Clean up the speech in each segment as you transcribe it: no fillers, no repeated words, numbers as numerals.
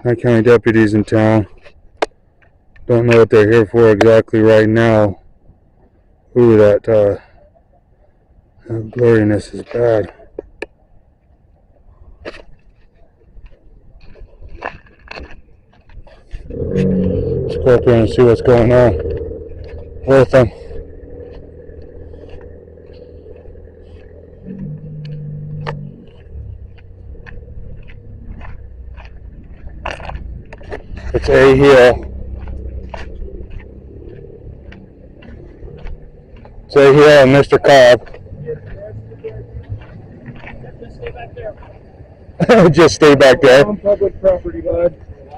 Nye County Deputies in town. Don't know what they're here for exactly right now. Ooh, that blurriness is bad. Let's go up here and see what's going on with them. It's A Hill. It's A Hill and Mr. Cobb. Just stay back there. On public property, bud.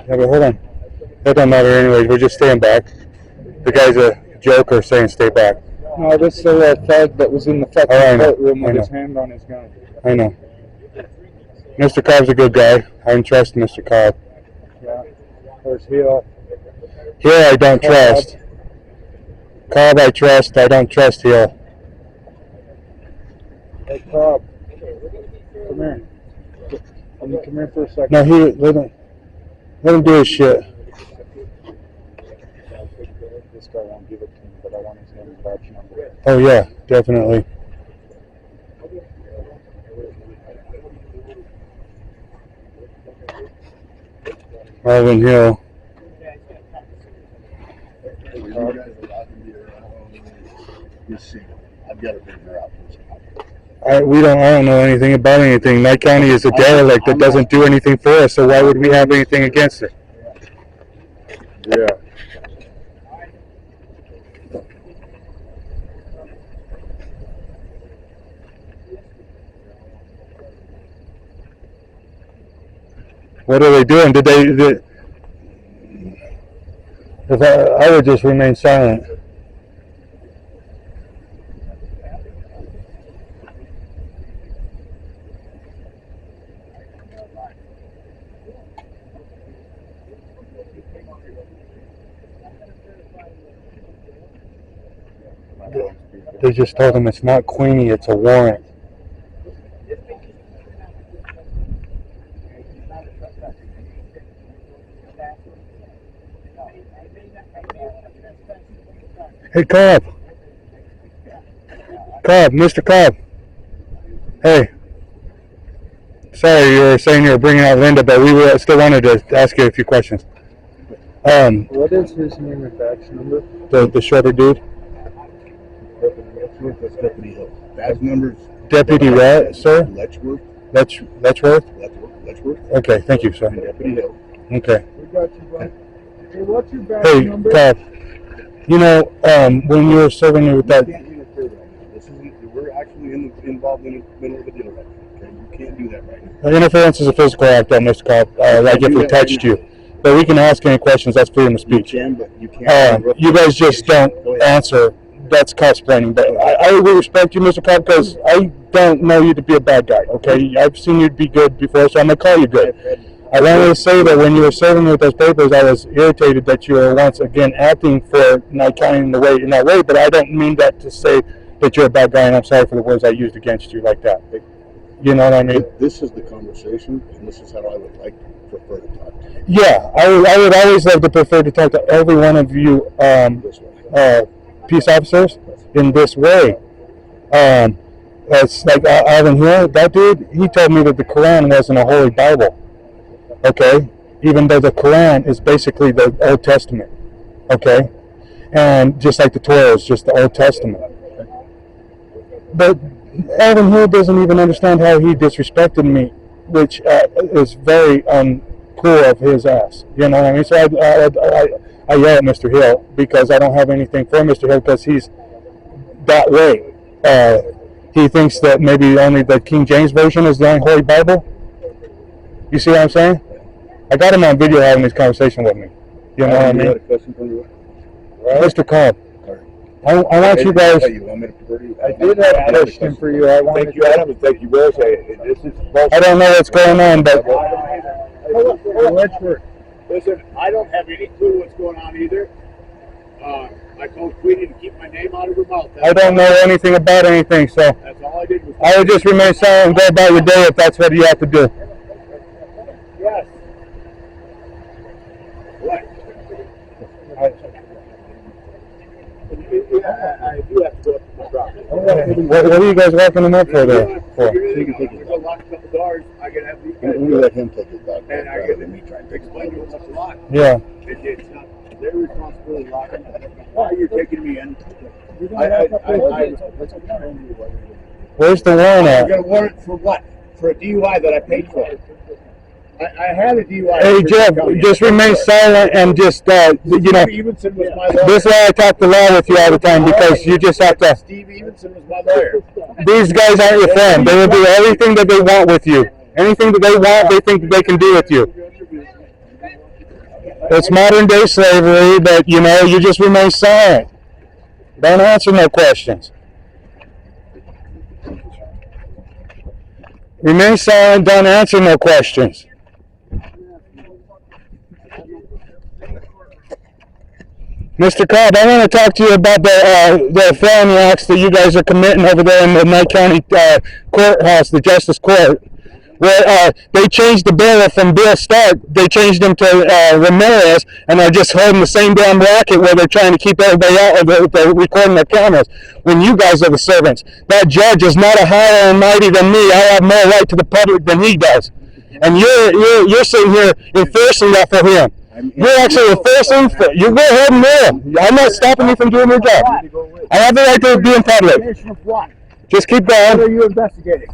Yeah, but hold on. That doesn't matter anyways. We're just staying back. The guy's a joker saying stay back. No, this is a thug that was in the fucking courtroom with his hand on his gun. I know. Mr. Cobb's a good guy. I trust Mr. Cobb. Yeah. Where's Hill? Hill I don't trust. Cobb I trust. I don't trust Hill. Hey, Cobb. Come here. Come here for a second. No, let him do his shit. This guy won't give it to me, but I want his name and badge number. Oh yeah, definitely. Marvin Hill. I've got to figure out. I don't know anything about anything. Nye County is a derelict that doesn't do anything for us, so why would we have anything against it? Yeah. What are they doing? If I would just remain silent. They just told him it's not Queenie, it's a warrant. Hey, Cobb. Mr. Cobb. Hey. Sorry, you were saying you were bringing out Linda, but we still wanted to ask you a few questions. What is his name and badge number? The shorter dude? That's Deputy Hill. Badge numbers. Deputy what, sir? Letchworth. Letchworth? Letchworth. Okay, thank you, sir. And Deputy Hill. Okay. We got you, bud. Hey, what's your badge Hey, number? Cobb. You know, when you were serving with that... You can't interfere right now. This isn't, we're actually involved in the middle of a deal right now. Okay? You can't do that right now. Interference is a physical act, Mr. Cobb, like if we touched you. But we can ask any questions, that's freedom of speech. You can, but you can't. You guys just don't answer. That's cosplaying. But I will respect you, Mr. Cobb, because I don't know you to be a bad guy, okay? I've seen you be good before, so I'm going to call you good. I wanted to say that when you were serving with those papers, I was irritated that you were once again acting for Nye County in that way, but I don't mean that to say that you're a bad guy, and I'm sorry for the words I used against you like that. You know what I mean? This is the conversation, and this is how I would prefer to talk to you. Yeah, I would always love to prefer to talk to every one of you peace officers in this way. It's like Alvin Hill, that dude, he told me that the Quran wasn't a holy Bible. Okay? Even though the Quran is basically the Old Testament. Okay? And just like the Torah is just the Old Testament. But Alvin Hill doesn't even understand how he disrespected me, which is very cool of his ass. You know what I mean? So I yell at Mr. Hill because I don't have anything for Mr. Hill because he's that way. He thinks that maybe only the King James Version is the only Holy Bible. You see what I'm saying? I got him on video having this conversation with me. You know what I mean? Mr. Cobb, I want you guys... I did have a question for you. Thank you, Adam, and thank you, Will. I don't know what's going on, but... Listen, I don't have any clue what's going on either. I told Queenie to keep my name out of her mouth. I don't know anything about anything, so... That's all I did was... I would just remain silent and go about your day if that's what you have to do. Yes. I do have to go up to the property. What are you guys locking him up for there? So you can take it. Go lock a couple doors. I gotta have these guys. We let him take it back. And I gotta me try to explain to them what's locked. Yeah. It's not their responsibility locking. Why you're taking me in? Where's the warrant I at? got a warrant for what? For a DUI that I paid for. I had a DUI. Hey Jeff, just remain silent and just you know. Evenson was my lawyer. This is why I talk the law with you all the time, because you just have to. Steve Evenson was my lawyer. These guys aren't your friend. They will do everything that they want with you. Anything that they want, they think that they can do with you. It's modern day slavery, but you know, you just remain silent. Don't answer no questions. Remain silent, don't answer no questions. Mr. Cobb, I want to talk to you about the felony acts that you guys are committing over there in the Nye County courthouse, the Justice Court, where they changed the bailiff from Bill Stark. They changed him to Ramirez, and they're just holding the same damn racket where they're trying to keep everybody out of they're recording their cameras. When you guys are the servants, that judge is not a higher and mighty than me. I have more right to the public than he does, and you're sitting here enforcing that for him. You're actually enforcing. You go ahead and do. I'm not stopping you from doing your job. I have the right to be in public. Just keep going. What are you investigating?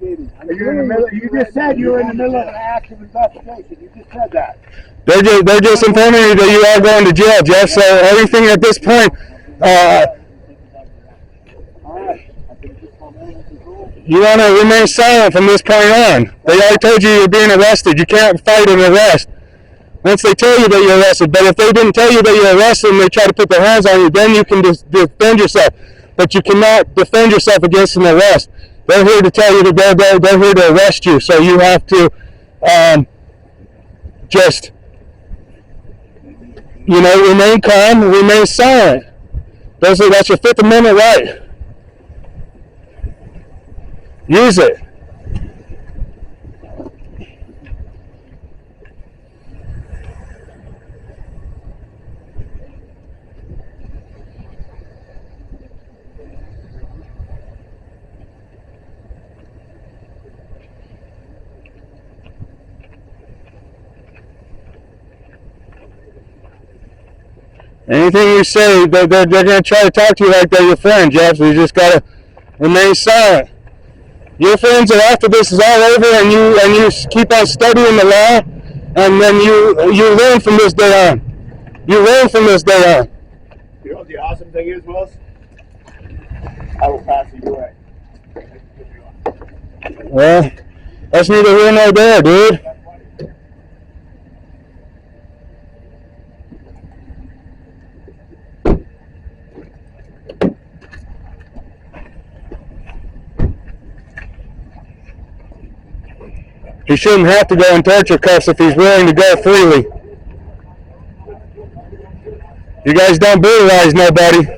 You're in the middle. You just said you were in the middle of an active investigation. You just said that. They're just informing you that you are going to jail, Jeff. So everything at this point, you want to remain silent from this point on. They already told you you're being arrested. You can't fight an arrest once they tell you that you're arrested. But if they didn't tell you that you're arrested and they try to put their hands on you, then you can defend yourself. But you cannot defend yourself against an arrest. They're here to tell you that they're here to arrest you. So you have to just, you know, remain calm, remain silent. That's your Fifth Amendment right. Use it. Anything you say, they're going to try to talk to you like they're your friend, Jeff. So you just got to remain silent. Your friends are after this is all over, and you keep on studying the law, and then you learn from this day on. You learn from this day on. You know what the awesome thing is, Willis? I will pass you your way. Well, that's neither here nor there, dude. He shouldn't have to go in torture cuffs if he's willing to go freely. You guys don't brutalize nobody.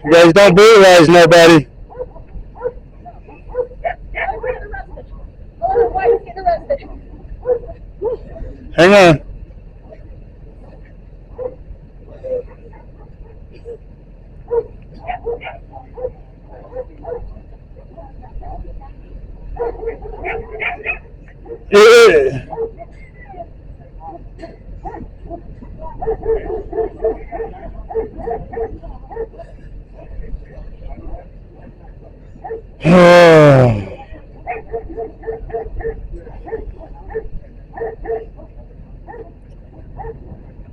You guys don't brutalize nobody. Hang on.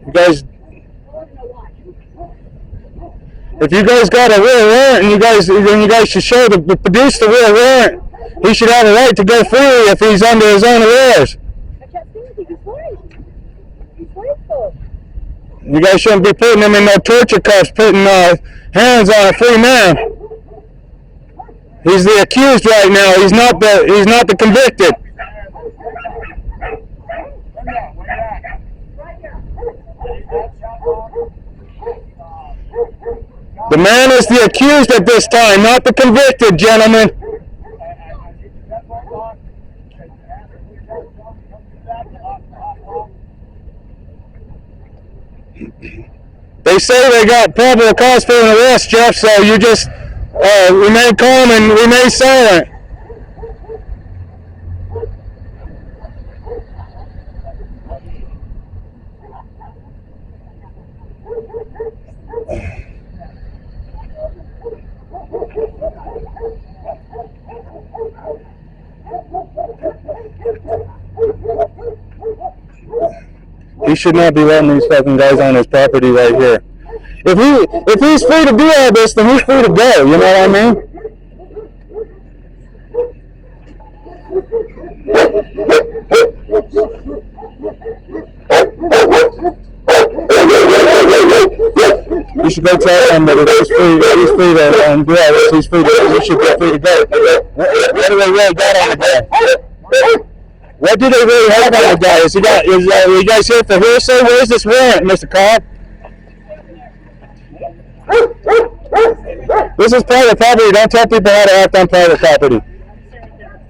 You guys, if you guys got a real warrant, and you guys should produce the real warrant. He should have a right to go free if he's under his own arrest. I can't see anything. He's white. He's white though. You guys shouldn't be putting him in no torture cuffs, putting hands on a free man. He's the accused right now. He's not the convicted. The man is the accused at this time, not the convicted, gentlemen. They say they got probable cause for an arrest, Jeff, so you just remain calm and remain silent. He should not be letting these fucking guys on his property right here. If he's free to do all this, then he's free to go. You know what I mean? You should go tell him that if he's free to do all this, he's free to go. He should be free to go. What do they really got on the guy? What do they really have on the guy? Is you guys here for hearsay? Where is this warrant, Mr. Cobb? This is private property. Don't tell people how to act on private property.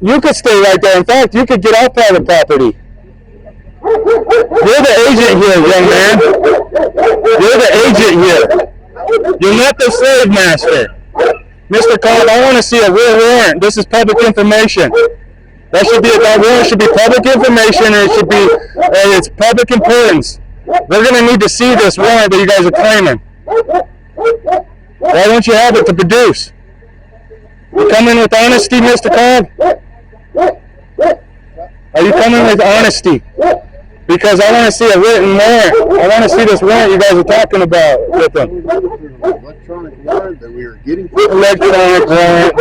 You could stay right there. In fact, you could get off private property. You're the agent here, young man. You're the agent here. You're not the slave master. Mr. Cobb, I want to see a real warrant. This is public information. That warrant should be public information, and it should be it's public importance. We're going to need to see this warrant that you guys are claiming. Why don't you have it to produce? You come in with honesty, Mr. Cobb? Are you coming with honesty? Because I want to see a written warrant. I want to see this warrant you guys are talking about with them. Electronic warrant that we are getting. Electronic warrant.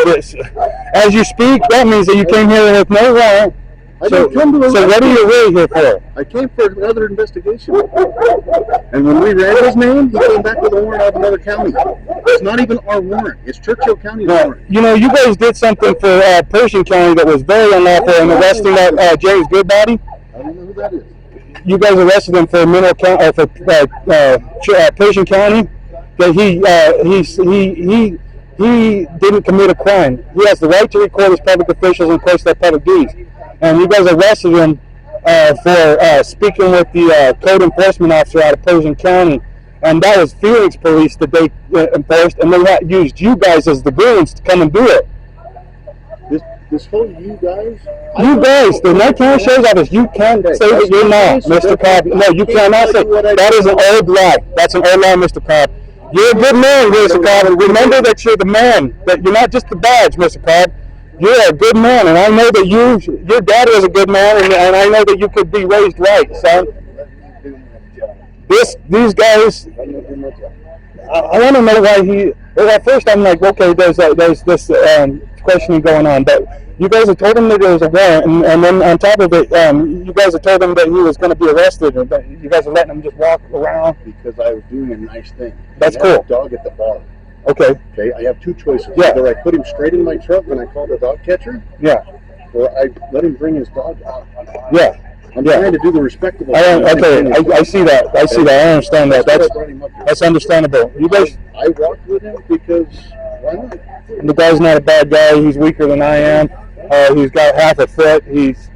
As you speak, that means that you came here with no warrant. So what are you really here for? I came for another investigation. And when we ran his name, he came back with a warrant out of another county. It's not even our warrant. It's Churchill County's warrant. You know, you guys did something for Pershing County that was very unlawful in arresting that James Goodbody. I don't know who that is. You guys arrested him for Pershing County. That he didn't commit a crime. He has the right to record as public officials and post their public deeds. And you guys arrested him for speaking with the code enforcement officer out of Pershing County. And that was Phoenix police that they enforced, and they used you guys as the goons to come and do it. This whole you guys? The Nye County Sheriff's Office, you can't say that you're not, Mr. Cobb. No, you cannot say that is an old lie. That's an old lie, Mr. Cobb. You're a good man, Mr. Cobb. Remember that you're the man, that you're not just the badge, Mr. Cobb. You're a good man, and I know that your dad was a good man, and I know that you could be raised right, son. These guys, I want to know why well, at first I'm like, okay, there's this questioning going on, but you guys have told him that there was a warrant, and then on top of it, you guys have told him that he was going to be arrested, and that you guys are letting him just walk around. Because I was doing a nice thing. That's cool. I have a dog at the bar. Okay. Okay, I have two choices. Yeah. Either I put him straight in my truck when I call the dog catcher. Yeah. Or I let him bring his dog out. Yeah. I'm trying to do the respectable thing. Okay, I see that. I understand that. That's understandable. You guys. I walked with him because why not? The guy's not a bad guy. He's weaker than I am. He's got half a foot. He's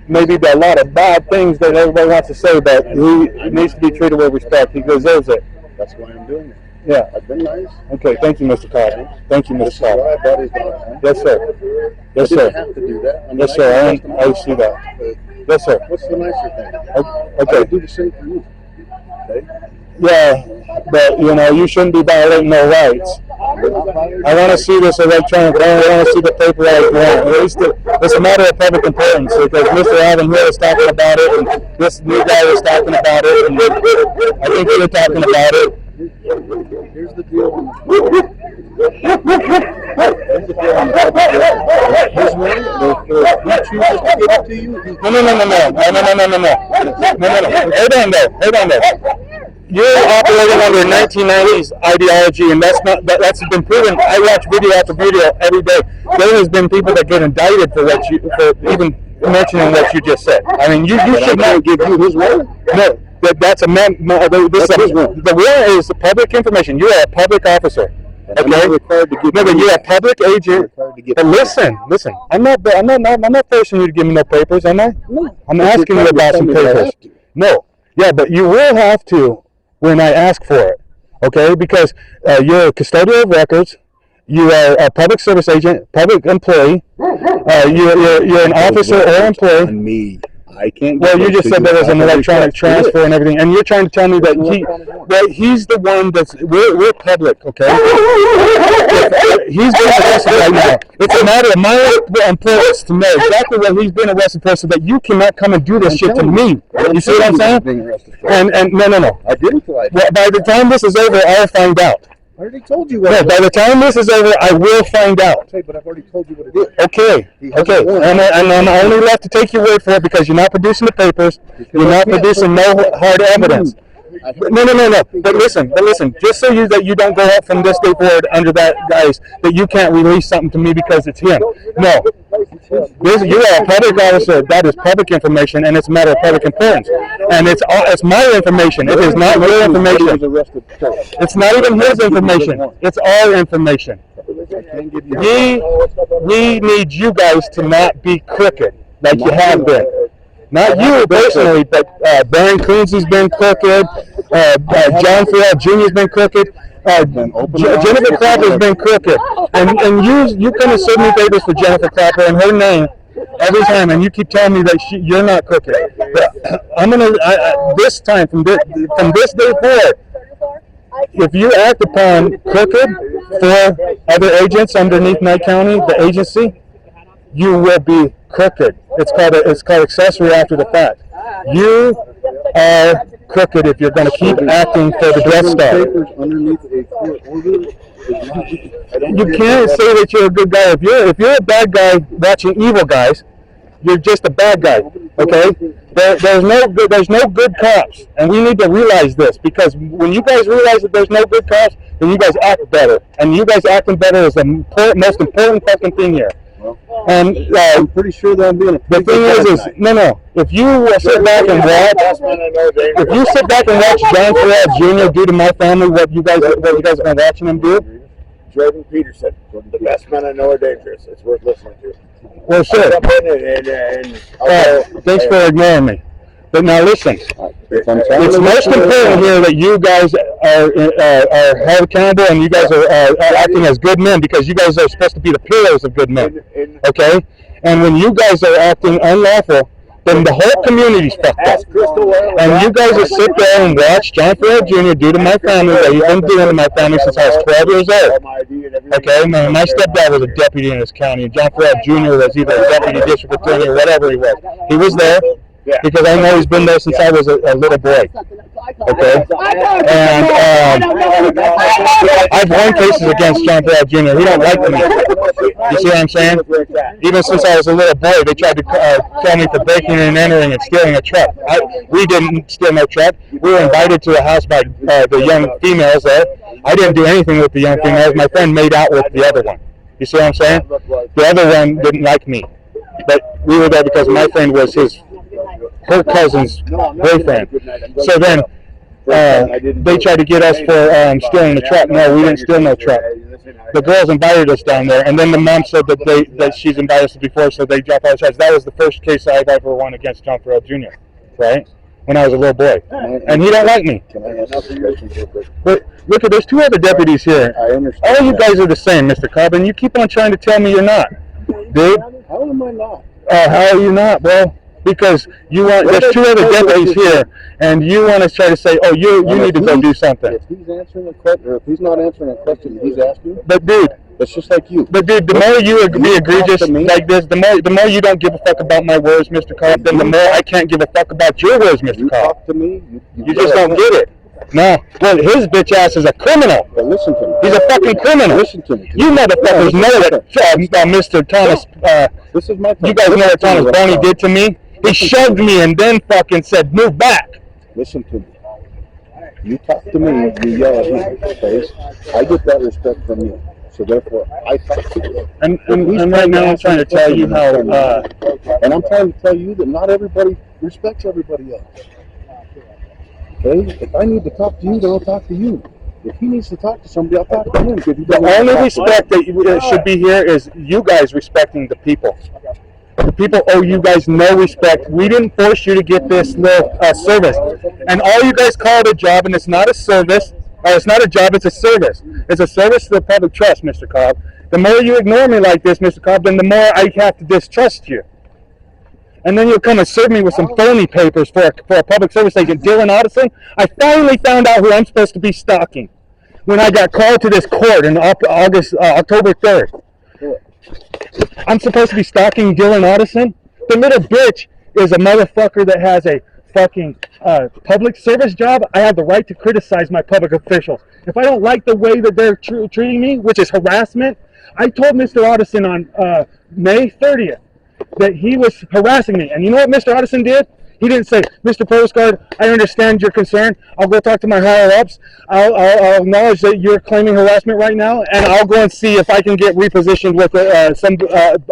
maybe a lot of bad things that everybody wants to say, but he needs to be treated with respect. He deserves it. That's why I'm doing it. Yeah. I've been nice. Okay, thank you, Mr. Cobb. Thank you, Mr. Cobb. I bought his dog. Yes, sir. Yes, I sir. didn't have to do that. Yes, sir. I see that. Yes, sir. What's the nicer thing? Okay. I would do the same for you. Okay? Yeah, but you shouldn't be violating no rights. I want to see this electronic warrant. I want to see the paperwork warrant. At least it's a matter of public importance because Mr. Alvin Hill is talking about it, and this new guy is talking about it, and I think you're talking about it. Here's the deal. His warrant, he chooses to give it to you. No. Hold on, though. you're operating under a 1990s ideology, and that's been proven. I watch video after video every day. There has been people that get indicted for even mentioning what you just said. I mean, you should not give you his word. No, that's a man. The warrant is public information. You are a public officer. Okay. I'm not required to give No, but you're a public agent. But listen. I'm not forcing you to give me no papers, am I? No. I'm asking you about some papers. No. Yeah, but you will have to when I ask for it. Okay, because you're a custodial of records. You are a public service agent, public employee. You're an officer or employee. On me. I can't. Well, you just said there was an electronic transfer and everything, and you're trying to tell me that he's the one that's we're public, okay? He's being arrested right now. It's a matter of my importance to know exactly what he's being arrested for, so that you cannot come and do this shit to me. You see what I'm saying? And no. I didn't. Well, by the time this is over, I'll find out. I already told you what. No, by the time this is over, I will find out. Okay, but I've already told you what it is. Okay. And I'm only left to take your word for it because you're not producing the papers. You're not producing no hard evidence. No. But listen. Just so that you don't go up from this day forward under that guise that you can't release something to me because it's him. No. You are a public officer. That is public information, and it's a matter of public importance. And it's my information. It is not your information. It's not even his information. It's our information. We need you guys to not be crooked like you have been. Not you personally, but Baron Coonsy's been crooked. John Farrell Jr.'s been crooked. Jennifer Clapper's been crooked. And you come and serve me papers for Jennifer Clapper and her name every time, and you keep telling me that you're not crooked. But I'm gonna this time from this day forward, if you act upon crooked for other agents underneath Nye County, the agency, you will be crooked. It's called accessory after the fact. You are crooked if you're going to keep acting for the Death Star. You can't say that you're a good guy. If you're a bad guy watching evil guys, you're just a bad guy. Okay? There's no good cops, and we need to realize this, because when you guys realize that there's no good cops, then you guys act better, and you guys acting better is the most important fucking thing here. And I'm pretty sure that I'm being a the thing is no. If you sit back and watch John Farrell Jr. do to my family what you guys have been watching him do, Jordan Peterson, the best men I know are dangerous. It's worth listening to. Well, sure. Thanks for ignoring me. But now listen, it's most important here that you guys are held accountable, and you guys are acting as good men, because you guys are supposed to be the pillars of good men. Okay? And when you guys are acting unlawful, then the whole community's fucked up. And you guys will sit there and watch John Farrell Jr. do to my family what he's been doing to my family since I was 12 years old. Okay? My stepdad was a deputy in this county, and John Farrell Jr. was either a deputy district attorney or whatever he was. He was there. Because I know he's been there since I was a little boy. Okay? And I've won cases against John Farrell Jr. He don't like me. You see what I'm saying? Even since I was a little boy, they tried to tell me for breaking and entering and stealing a truck. We didn't steal no truck. We were invited to a house by the young females there. I didn't do anything with the young females. My friend made out with the other one. You see what I'm saying? The other one didn't like me. But we were there because my friend was her cousin's boyfriend. So then they tried to get us for stealing the truck. No, we didn't steal no truck. The girls invited us down there, and then the mom said that she's invited us before, so they dropped all the charges. That was the first case I've ever won against John Farrell Jr., right? When I was a little boy. And he don't like me. But look, there's two other deputies here. All you guys are the same, Mr. Cobb, and you keep on trying to tell me you're not. Dude? How am I not? How are you not, bro? Because there's two other deputies here, and you want to try to say, oh, you need to go do something. If he's answering a question, or if he's not answering a question he's asking, but dude, that's just like you. But dude, the more you be egregious like this, the more you don't give a fuck about my words, Mr. Cobb, then the more I can't give a fuck about your words, Mr. Cobb. Talk to me. You just don't get it. No, well, his bitch ass is a criminal. But listen to me. He's a fucking criminal. Listen to me. You motherfuckers know that Mr. Thomas. This is my. You guys know what Thomas Boney did to me? He shoved me and then fucking said, "Move back." Listen to me. You talk to me, you yell at me, okay? I get that respect from you. So therefore, I talk to you. And right now I'm trying to tell you how... and I'm trying to tell you that not everybody respects everybody else. Okay? If I need to talk to you, then I'll talk to you. If he needs to talk to somebody, I'll talk to him. The only respect that should be here is you guys respecting the people. The people owe you guys no respect. We didn't force you to get this little service. And all you guys call it a job, and it's not a service, or it's not a job, it's a service. It's a service to the public trust, Mr. Cobb. The more you ignore me like this, Mr. Cobb, then the more I have to distrust you. And then you'll come and serve me with some phony papers for a public service agent, Dylan Addison. I finally found out who I'm supposed to be stalking when I got called to this court in October 3rd. I'm supposed to be stalking Dylan Addison? The little bitch is a motherfucker that has a fucking public service job. I have the right to criticize my public officials. If I don't like the way that they're treating me, which is harassment, I told Mr. Addison on May 30th that he was harassing me. And you know what Mr. Addison did? He didn't say, Mr. Postcard, I understand your concern. I'll go talk to my higher-ups. I'll acknowledge that you're claiming harassment right now, and I'll go and see if I can get repositioned with some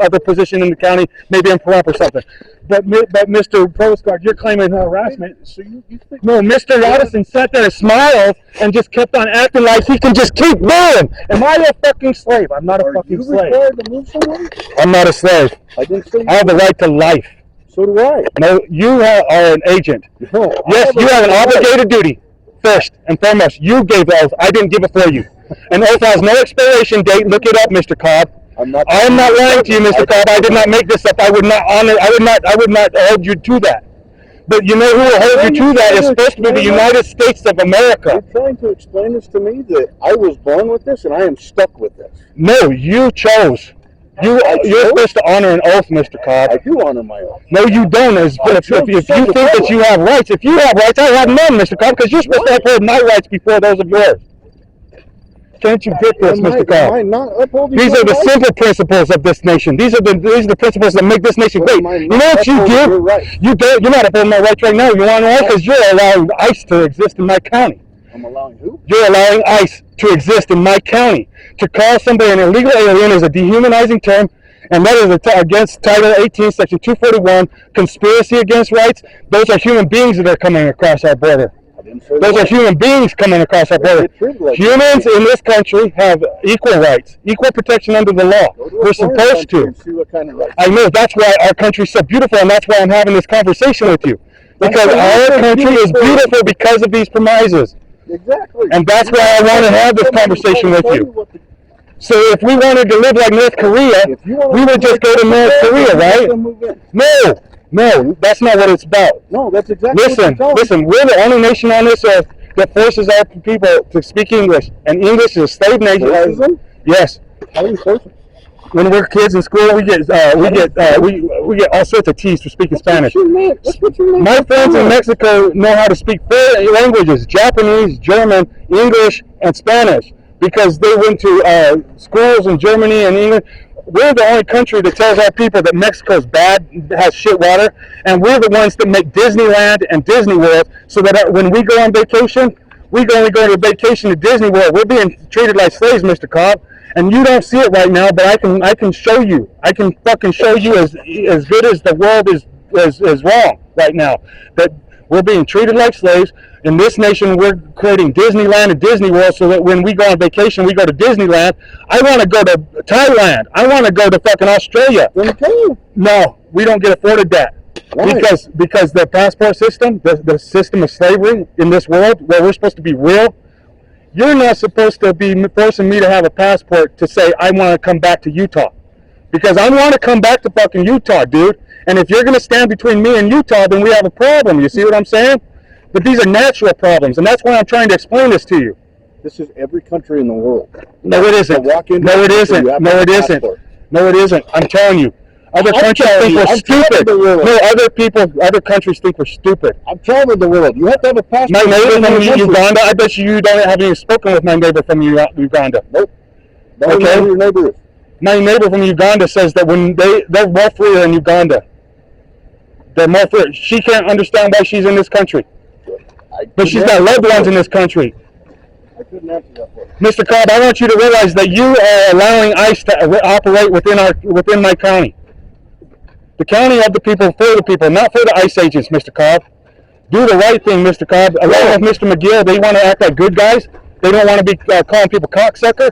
other position in the county, maybe in Pahrump or something. But Mr. Postcard, you're claiming harassment. So you think No, Mr. Addison sat there and smiled and just kept on acting like he can just keep going. Am I a fucking slave? I'm not a fucking slave. Are you required to move someone? I'm not a slave. I didn't say you I have the were. right to life. So do I. No, you are an agent. No, Yes, you have an obligated duty. First and foremost, you gave the oath. I didn't give it for you. An oath has no expiration date. Look it up, Mr. Cobb. I'm not lying to you, Mr. Cobb. I did not make this up. I would not hold you to that. But you know who will hold you to that is supposed to be the United States of America. You're trying to explain this to me that I was born with this and I am stuck with this. No, you chose. You're supposed to honor an oath, Mr. Cobb. I do honor my oath. No, you don't. If you think that you have rights, if you have rights, I have none, Mr. Cobb, because you're supposed to uphold my rights before those of yours. Can't you get this, Mr. Cobb? Am I not upholding These my are the rights? simple principles of this nation. These are the principles that make this nation great. You know what you do? You're not upholding my rights right now. You want to know why? Because you're allowing ICE to exist in my county. I'm allowing who? You're allowing ICE to exist in my county. To call somebody an illegal alien is a dehumanizing term, and that is against Title 18, Section 241, conspiracy against rights. Those are human beings that are coming across our border. Those are human beings coming across our border. Humans in this country have equal rights, equal protection under the law. We're supposed to. I know, that's why our country's so beautiful, and that's why I'm having this conversation with you. Because our country is beautiful because of these premises. Exactly. And that's why I want to have this conversation with you. So if we wanted to live like North Korea, we would just go to North Korea, right? No, that's not what it's about. No, that's exactly Listen, we're the only nation on this earth that forces our people to speak English. And English is a slave nation. Racism? Yes. How do you force it? When we're kids in school, we get all sorts of teased for speaking Spanish. My friends in Mexico know how to speak 4 languages: Japanese, German, English, and Spanish, because they went to schools in Germany and England. We're the only country that tells our people that Mexico's bad, has shit water, and we're the ones that make Disneyland and Disney World so that when we go on vacation, we can only go to vacation to Disney World. We're being treated like slaves, Mr. Cobb, and you don't see it right now, but I can show you. I can fucking show you as good as the world is wrong right now, that we're being treated like slaves. In this nation, we're creating Disneyland and Disney World so that when we go on vacation, we go to Disneyland. I want to go to Thailand. I want to go to fucking Australia. No, we don't get afforded that. Why? Because the passport system, the system of slavery in this world, where we're supposed to be real, you're not supposed to be forcing me to have a passport to say I want to come back to Utah. Because I want to come back to fucking Utah, dude. And if you're going to stand between me and Utah, then we have a problem. You see what I'm saying? But these are natural problems, and that's why I'm trying to explain this to you. This is every country in the world. No, it isn't. No, it isn't. No, it isn't. No, it isn't. I'm telling you. Other countries think we're stupid. No, other countries think we're stupid. I'm telling the world, you have to have a passport. My neighbor from Uganda, I bet you don't have even spoken with my neighbor from Uganda. Nope. Don't know who your neighbor is. My neighbor from Uganda says that when they're more freer in Uganda. They're more free. She can't understand why she's in this country. But she's got loved ones in this country. I couldn't answer that for you. Mr. Cobb, I want you to realize that you are allowing ICE to operate within my county. The county of the people, for the people, not for the ICE agents, Mr. Cobb. Do the right thing, Mr. Cobb. Along with Mr. McGill, they want to act like good guys. They don't want to be calling people cocksucker.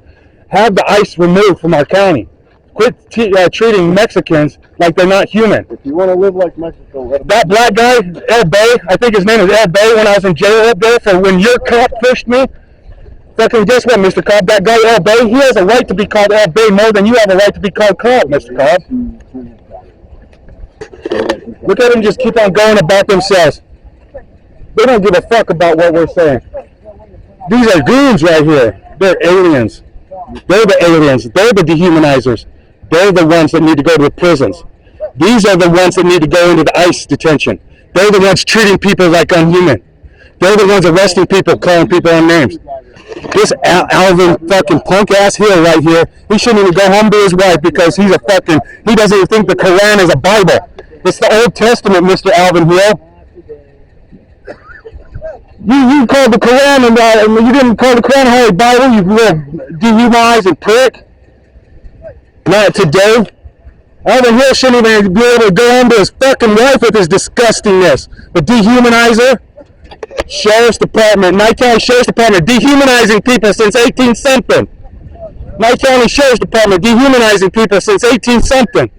Have the ICE removed from our county. Quit treating Mexicans like they're not human. If you want to live like Mexico, let them. That black guy, El Bay, I think his name is El Bay, when I was in jail up there for when your cop pushed me. Fucking guess what, Mr. Cobb? That guy El Bay, he has a right to be called El Bay more than you have a right to be called Cobb, Mr. Cobb. Look at them just keep on going about themselves. They don't give a fuck about what we're saying. These are goons right here. They're aliens. They're the aliens. They're the dehumanizers. They're the ones that need to go to the prisons. These are the ones that need to go into the ICE detention. They're the ones treating people like unhuman. They're the ones arresting people, calling people on names. This Alvin fucking punk ass Hill right here, he shouldn't even go home to his wife because he doesn't even think the Quran is a Bible. It's the Old Testament, Mr. Alvin Hill. You called the Quran and you didn't call the Quran a Holy Bible, you little dehumanizing prick. Not today. Alvin Hill shouldn't even be able to go home to his fucking wife with his disgustingness. The dehumanizer. Sheriff's Department, Nye County Sheriff's Department, dehumanizing people since 18-something. Nye County Sheriff's Department, dehumanizing people since 18-something.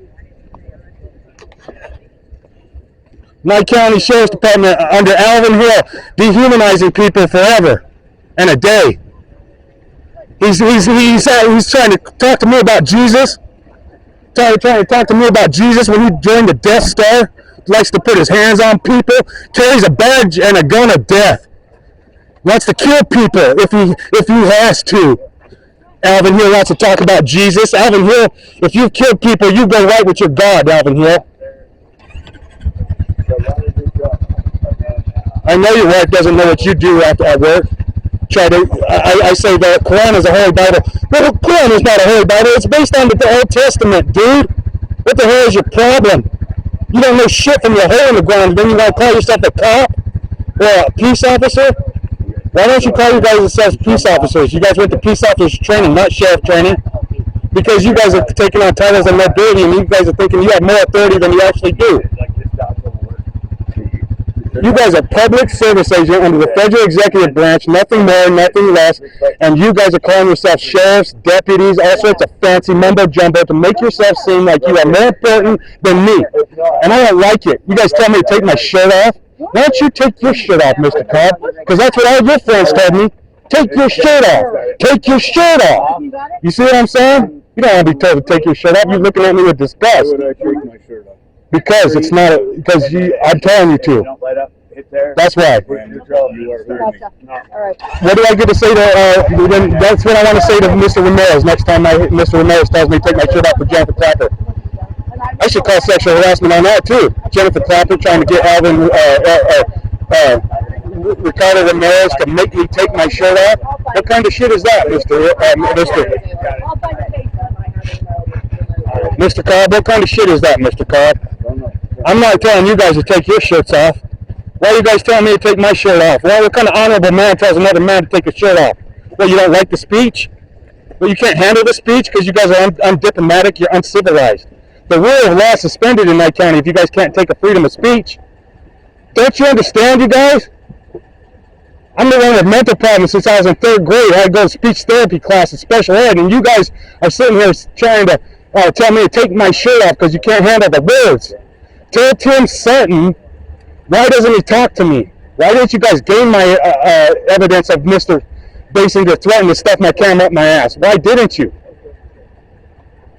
Nye County Sheriff's Department under Alvin Hill, dehumanizing people forever and a day. He's trying to talk to me about Jesus. Trying to talk to me about Jesus when he joined the Death Star. Likes to put his hands on people. Carries a badge and a gun of death. Wants to kill people if he has to. Alvin Hill wants to talk about Jesus. Alvin Hill, if you've killed people, you go right with your God, Alvin Hill. I know your wife doesn't know what you do after at work. I say the Quran is a holy Bible. But the Quran is not a holy Bible. It's based on the Old Testament, dude. What the hell is your problem? You don't know shit from your hole in the ground. Then you want to call yourself a cop or a peace officer? Why don't you call you guys yourselves peace officers? You guys went to peace officer training, not sheriff training. Because you guys are taking on titles of nobility and you guys are thinking you have more authority than you actually do. You guys are public service agent under the federal executive branch, nothing more, nothing less, and you guys are calling yourself sheriffs, deputies, all sorts of fancy mumbo-jumbo to make yourself seem like you are more important than me. And I don't like it. You guys tell me to take my shirt off. Why don't you take your shirt off, Mr. Cobb? Because that's what all your friends told me. Take your shirt off. Take your shirt off. You see what I'm saying? You don't want to be told to take your shirt off. You're looking at me with disgust. Why would I take my shirt off? Because it's not, I'm telling you to. That's why. Gotcha. All right. What do I get to say to, that's what I want to say to Mr. Ramirez next time Mr. Ramirez tells me to take my shirt off with Jennifer Clapper. I should call sexual harassment on that too. Jennifer Clapper trying to get Ricardo Ramirez to make me take my shirt off. What kind of shit is that, Mr. Cobb? What kind of shit is that, Mr. Cobb? I'm not telling you guys to take your shirts off. Why are you guys telling me to take my shirt off? Well, what kind of honorable man tells another man to take his shirt off? Well, you don't like the speech? Well, you can't handle the speech because you guys are undiplomatic, you're uncivilized. The rule of law is suspended in Nye County if you guys can't take a freedom of speech. Don't you understand, you guys? I'm the one with mental problems since I was in 3rd grade. I had to go to speech therapy class in special ed, and you guys are sitting here trying to tell me to take my shirt off because you can't handle the words. Tell Tim Sutton, why doesn't he talk to me? Why didn't you guys gain my evidence of Mr. Basinger threatening to stuff my camera up my ass? Why didn't you?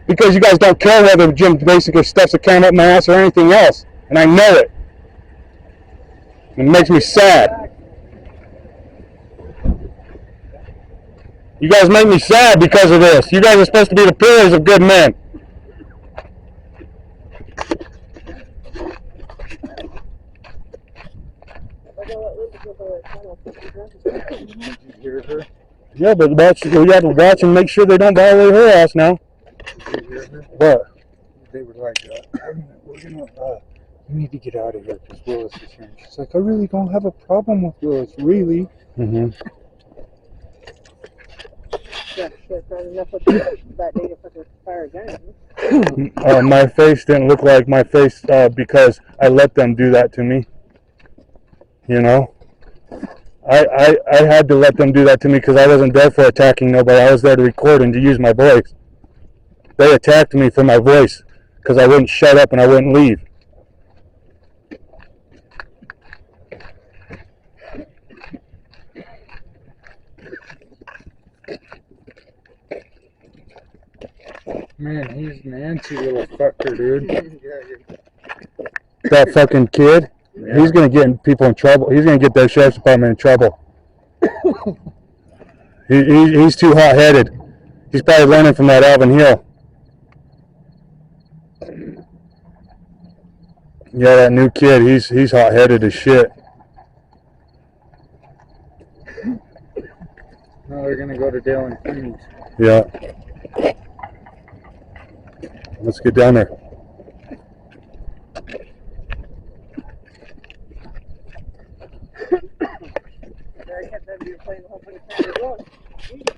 Because you guys don't care whether Jim Basinger stuffs a camera up my ass or anything else. And I know it. It makes me sad. You guys make me sad because of this. You guys are supposed to be the pillars of good men. Did you hear her? Yeah, but we have to watch and make sure they don't violate her ass now. Did you hear her? What? They were like, we're gonna You need to get out of here because Willis is here. And she's like, I really don't have a problem with Willis, really. Mm-hmm. Yeah, shit, not enough with that day to fucking fire a gun. My face didn't look like my face because I let them do that to me. You know, I had to let them do that to me because I wasn't there for attacking nobody. I was there to record and to use my voice. They attacked me for my voice because I wouldn't shut up and I wouldn't leave. Man, he's an antsy little fucker, dude. That fucking kid, he's gonna get people in trouble. He's gonna get their sheriff's department in trouble. He's too hot-headed. He's probably learning from that Alvin Hill. Yeah, that new kid, he's hot-headed as shit. Now they're gonna go to Dale and Queens. Yeah. Let's get down there. I kept them playing the whole fucking time.